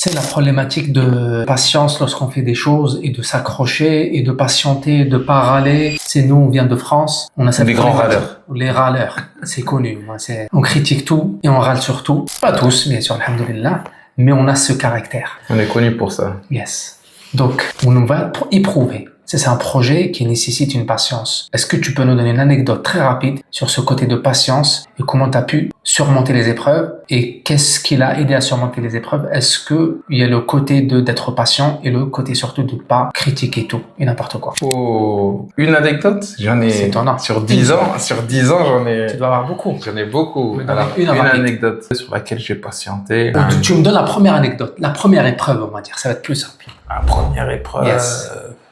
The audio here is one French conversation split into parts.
C'est la problématique de patience lorsqu'on fait des choses et de s'accrocher et de patienter, de pas râler. C'est nous, on vient de France. On a cette Des grands râleurs. Les râleurs, c'est connu. On critique tout et on râle sur tout. Pas tous, bien sûr, alhamdoulilah, mais on a ce caractère. On est connu pour ça. Yes. Donc, on va éprouver. C'est un projet qui nécessite une patience. Est-ce que tu peux nous donner une anecdote très rapide sur ce côté de patience et comment tu as pu surmonter les épreuves et qu'est-ce qui l'a aidé à surmonter les épreuves? Est-ce que il y a le côté d'être patient et le côté surtout de pas critiquer tout et n'importe quoi? Oh, une anecdote? J'en ai, C'est étonnant. sur 10 ans, j'en ai, Tu dois avoir beaucoup. j'en ai beaucoup. Mais Alors, une une rapide. anecdote sur laquelle j'ai patienté. Tu me donnes la première anecdote, la première épreuve, on va dire. Ça va être plus simple. La première épreuve. Yes.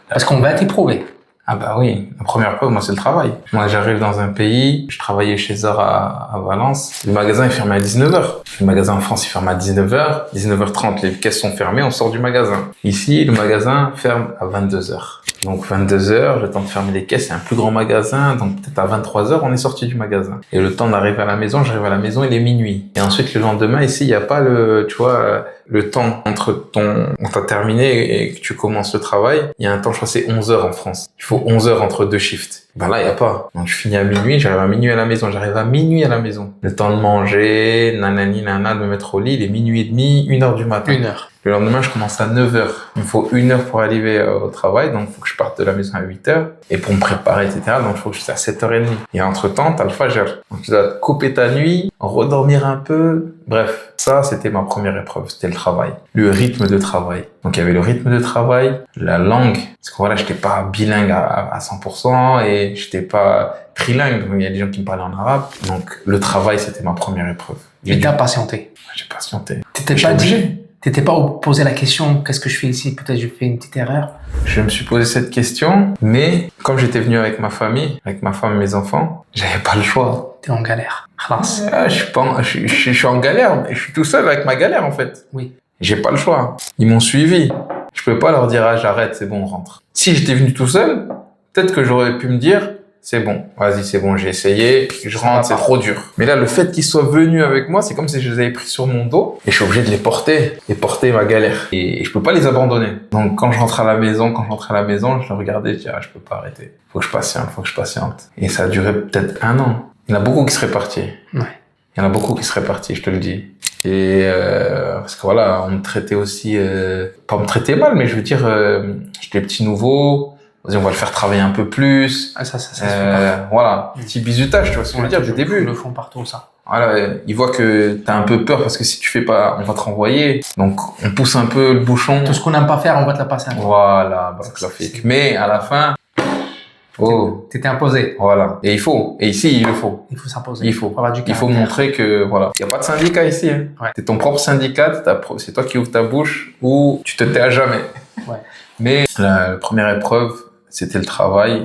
Parce qu'on va être éprouvé. Ah bah oui, la première épreuve, moi, c'est le travail. Moi, j'arrive dans un pays, je travaillais chez Zara à Valence. Le magasin est fermé à 19h. Le magasin en France, il ferme à 19h. 19h30, les caisses sont fermées, on sort du magasin. Ici, le magasin ferme à 22h. Donc 22h, le temps de fermer les caisses, c'est un plus grand magasin, donc peut-être à 23h, on est sorti du magasin. Et le temps d'arriver à la maison, j'arrive à la maison, il est minuit. Et ensuite, le lendemain, ici, il n'y a pas le temps entre on t'a terminé et que tu commences le travail. Il y a un temps, je crois, c'est 11h en France. Il faut 11h entre deux shifts. Ben là, il n'y a pas. Donc je finis à minuit, j'arrive à minuit à la maison, Le temps de manger, nanani, nana, de me mettre au lit, il est minuit et demi, 1h du matin. 1h. Le lendemain, je commence à 9h. Il me faut 1h pour arriver au travail, donc il faut que je parte de la maison à 8h. Et pour me préparer, etc., donc il faut que je sois à 7h30. Et entre-temps, t'as le fajr. Donc tu dois couper ta nuit, redormir un peu. Bref, ça, c'était ma première épreuve, c'était le travail. Le rythme de travail. Donc il y avait le rythme de travail, la langue. Parce que voilà, j'étais pas bilingue à 100% et j'étais pas trilingue. Donc il y a des gens qui me parlaient en arabe. Donc le travail, c'était ma première épreuve. Et t'as patienté. J'ai patienté. T'étais pas T'étais pas posé la question, qu'est-ce que je fais ici? Peut-être je fais une petite erreur. Je me suis posé cette question, mais comme j'étais venu avec ma famille, avec ma femme et mes enfants, j'avais pas le choix. T'es en galère. Khalas. Je suis en galère, mais je suis tout seul avec ma galère, en fait. Oui. J'ai pas le choix. Ils m'ont suivi. Je peux pas leur dire, ah, j'arrête, c'est bon, on rentre. Si j'étais venu tout seul, peut-être que j'aurais pu me dire, c'est bon, vas-y, c'est bon, j'ai essayé, je rentre, c'est trop dur. Mais là, le fait qu'ils soient venus avec moi, c'est comme si je les avais pris sur mon dos et je suis obligé de les porter ma galère. Et je peux pas les abandonner. Donc, quand je rentrais à la maison, je les regardais, je disais, ah, je peux pas arrêter. Faut que je patiente. Et ça a duré peut-être 1 an. Il y en a beaucoup qui seraient partis. Ouais. Il y en a beaucoup qui seraient partis, je te le dis. Et parce que voilà, on me traitait aussi, pas me traiter mal, mais je veux dire, j'étais petit nouveau. Vas-y, on va le faire travailler un peu plus. Ah, ça voilà, petit bisutage, tu vois ce que je veux dire, du début. Ils le font partout, ça. Voilà, ils voient que t'as un peu peur parce que si tu fais pas, on va te renvoyer. Donc, on pousse un peu le bouchon. Tout ce qu'on n'aime pas faire, on va te la passer. Voilà, barakallahu. Mais à la fin, t'étais imposé. Voilà. Et il faut. Et ici, il le faut. Il faut s'imposer. Il faut. Avoir du Il faut montrer que, voilà. Il n'y a pas de syndicat ici, hein. Ouais. T'es ton propre syndicat, c'est toi qui ouvres ta bouche ou tu te tais à jamais. Ouais. Mais la première épreuve, c'était le travail.